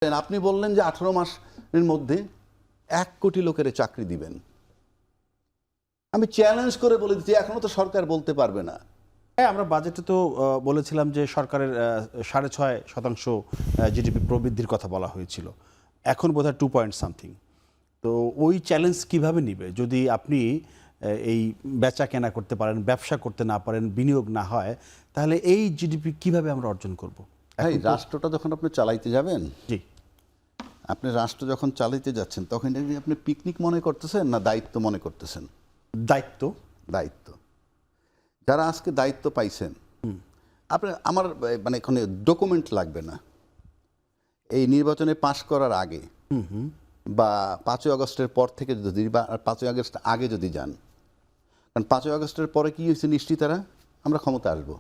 আপনি বললেন যে 18 মাসের মধ্যে 1 কোটি লোকের চাকরি দিবেন। আমি চ্যালেঞ্জ করে বলে দিচ্ছি এখনো তো সরকার বলতে পারবে না। হ্যাঁ, আমরা বাজেটে তো বলেছিলাম যে সরকারের 6.5% জিডিপি প্রবৃদ্ধির কথা বলা হয়েছিল। এখন বোধহয় 2 পয়েন্ট সামথিং। তো ওই চ্যালেঞ্জ কিভাবে নিবে যদি আপনি এই বেচা কেনা করতে পারেন, ব্যবসা করতে না পারেন, বিনিয়োগ না হয়, তাহলে এই জিডিপি কিভাবে আমরা অর্জন করব? এই রাষ্ট্রটা যখন আপনি চালাইতে যাবেন, জি, আপনি রাষ্ট্র যখন চালাইতে যাচ্ছেন তখন আপনি পিকনিক মনে করতেছেন না দায়িত্ব মনে করতেছেন? দায়িত্ব। দায়িত্ব। যারা আজকে দায়িত্ব পাইছেন, আপনি আমার মানে এখানে ডকুমেন্ট লাগবে না। এই নির্বাচনে পাশ করার আগে বা 5ই আগস্টের পর থেকে যদি বা 5ই আগস্ট আগে যদি যান, কারণ 5ই আগস্টের পরে কি হয়েছে নিশ্চিত তারা আমরা ক্ষমতা আসবো,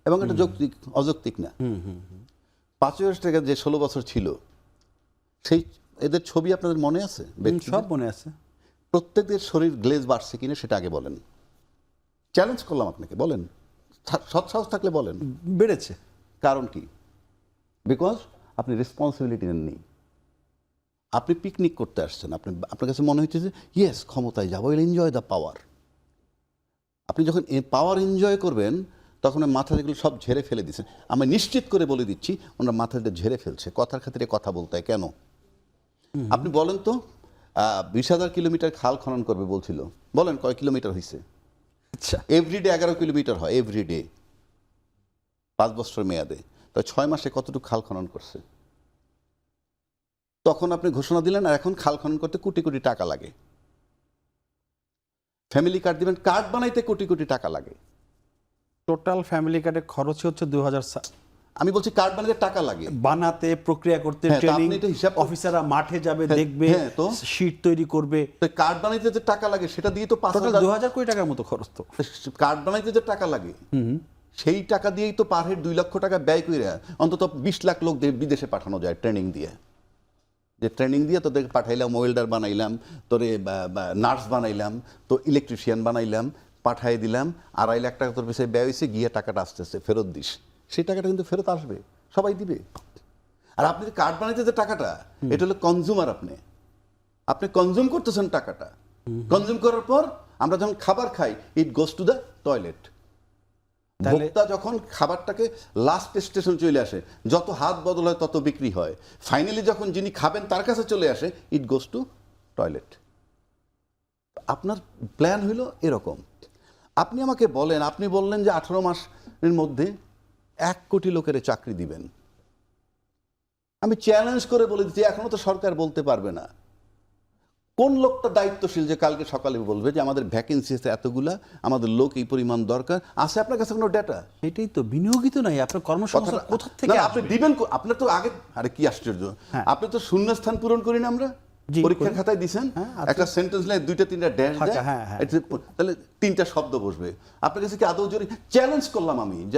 এবং এটা যৌক্তিক অযৌক্তিক না। 5ই আগস্টের আগে যে 16 বছর ছিল সেই এদের ছবি আপনাদের মনে আছে? সব মনে আছে। প্রত্যেকের শরীর গ্লেজ বাড়ছে কিনা সেটা আগে বলেন। চ্যালেঞ্জ করলাম আপনাকে, বলেন। সৎ সাহস থাকলে বলেন। বেড়েছে। কারণ কি? বিকজ আপনি রেসপন্সিবিলিটি নেননি। আপনি পিকনিক করতে আসছেন, আপনার কাছে মনে হচ্ছে যে ইয়েস ক্ষমতায় যাবো, এনজয় দ্য পাওয়ার। আপনি যখন পাওয়ার এনজয় করবেন তখন মাথা যেগুলো সব ঝেড়ে ফেলে দিচ্ছেন। আমি নিশ্চিত করে বলে দিচ্ছি ওনারা মাথাটা ঝেড়ে ফেলছে। কথার খাতিরে কথা বলতে হয় কেন? আপনি বলেন তো, 20,000 কিলোমিটার খাল খনন করবে বলছিল, বলেন কয় কিলোমিটার হয়েছে? আচ্ছা, এভরিডে 11 কিলোমিটার হয়, এভরিডে 5 বছর মেয়াদে। তো 6 মাসে কতটুকু খাল খনন করছে? তখন আপনি ঘোষণা দিলেন, আর এখন খাল খনন করতে কোটি কোটি টাকা লাগে। ফ্যামিলি কার্ড দিবেন, কার্ড বানাইতে কোটি কোটি টাকা লাগে। টোটাল ফ্যামিলি কার্ডের খরচ হচ্ছে 2000। আমি বলছি কার্ড বানাইতে টাকা লাগে, বানাতে, প্রক্রিয়া করতে, হ্যাঁ, তো ট্রেনিং, আপনি এটা হিসাব অফিসাররা মাঠে যাবে, হ্যাঁ, দেখবে, হ্যাঁ, তো শীট তৈরি করবে। তো কার্ড বানাইতে যে টাকা লাগে সেটা দিয়ে তো 5,000 2000 কোটি টাকার মতো খরচ। তো কার্ড বানাইতে যে টাকা লাগে সেই টাকা দিয়েই তো পার হেড 2 লক্ষ টাকা ব্যয় করে অন্তত 20 লাখ লোক বিদেশে পাঠানো যায় ট্রেনিং দিয়ে। যে ট্রেনিং দিয়ে তোদের পাঠাইলাম, ওয়েল্ডার বানাইলাম, তোরে নার্স বানাইলাম, তো ইলেকট্রিশিয়ান বানাইলাম, পাঠাই দিলাম, 2.5 লাখ টাকা তোর পেছনে ব্যয় হয়েছে, গিয়ে টাকাটা আসতেছে, ফেরত দিস। সেই টাকাটা কিন্তু ফেরত আসবে, সবাই দিবে। আর আপনি যে কার্ড বানাইতে যে টাকাটা, এটা হলো কনজিউমার। আপনি কনজিউম করতেছেন টাকাটা। কনজিউম করার পর আমরা যখন খাবার খাই, ইট গোস টু দ্য টয়লেট। ভোক্তা যখন খাবারটাকে লাস্ট স্টেশন চলে আসে, যত হাত বদল হয় তত বিক্রি হয়, ফাইনালি যখন যিনি খাবেন তার কাছে চলে আসে, ইট গোস টু টয়লেট। আপনার প্ল্যান হইল এরকম। আপনি আমাকে বলেন, আপনি বললেন যে 18 মাসের মধ্যে 1 কোটি লোকের চাকরি দিবেন। আমি চ্যালেঞ্জ করে বলে দিচ্ছি এখনো তো সরকার বলতে পারবে না। কোন লোকটা দায়িত্বশীল যে কালকে সকালে বলবে যে আমাদের ভ্যাকেন্সি আছে এতগুলা, আমাদের লোক এই পরিমাণ দরকার? আছে আপনার কাছে কোনো ডেটা? এটাই তো, বিনিয়োগিত নাই। আপনার কর্মসংস্থান কোথা থেকে আপনি দিবেন? আপনার তো আগে, আরে কি আশ্চর্য, আপনি তো শূন্যস্থান পূরণ করি না আমরা? পরীক্ষার খাতায় দিছেন একটা সেন্টেন্স লাই 2-3টা ড্যাশ দেয়, তাহলে 3টা শব্দ বসবে। আপনার কাছে কি আদৌ জরুরি? চ্যালেঞ্জ করলাম আমি যে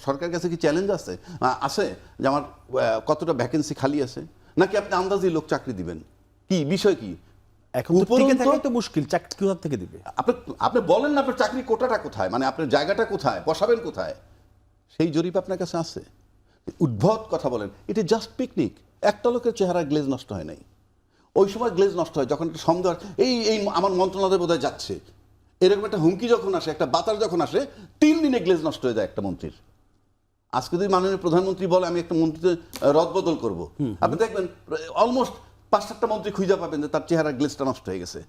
সরকারের কাছে কি চ্যালেঞ্জ আছে যে আমার কতটা ভ্যাকেন্সি খালি আছে, নাকি আপনি আন্দাজে লোক চাকরি দিবেন? কি বিষয় কি? এখন টিকে থাকাই তো মুশকিল, চাকরি কোথা থেকে দিবে? আপনি বলেন না আপনার চাকরি কোটাটা কোথায়, মানে আপনার জায়গাটা কোথায়, বসাবেন কোথায়, সেই জরিপ আপনার কাছে আছে? উদ্ভট কথা বলেন। এটা জাস্ট পিকনিক। একটা লোকের চেহারা গ্লেজ নষ্ট হয় নাই। ওই সময় গ্লেজ নষ্ট হয় যখন একটা সন্দেহ, এই আমার মন্ত্রণালয় বোধহয় যাচ্ছে, এরকম একটা হুমকি যখন আসে, একটা বাতাস যখন আসে, 3 দিনে গ্লেজ নষ্ট হয়ে যায় একটা মন্ত্রীর। আজকে যদি মাননীয় প্রধানমন্ত্রী বলে আমি একটা মন্ত্রীতে রদবদল করব, আপনি দেখবেন অলমোস্ট 5-7টা মন্ত্রী খুঁজে পাবেন যে তার চেহারা গ্লেজটা নষ্ট হয়ে গেছে।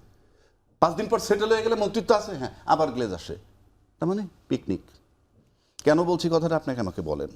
5 দিন পর সেটেল হয়ে গেলে মন্ত্রিত্ব আছে, হ্যাঁ আবার গ্লেজ আসে। তার মানে পিকনিক। কেন বলছি কথাটা আপনাকে আমাকে বলেন।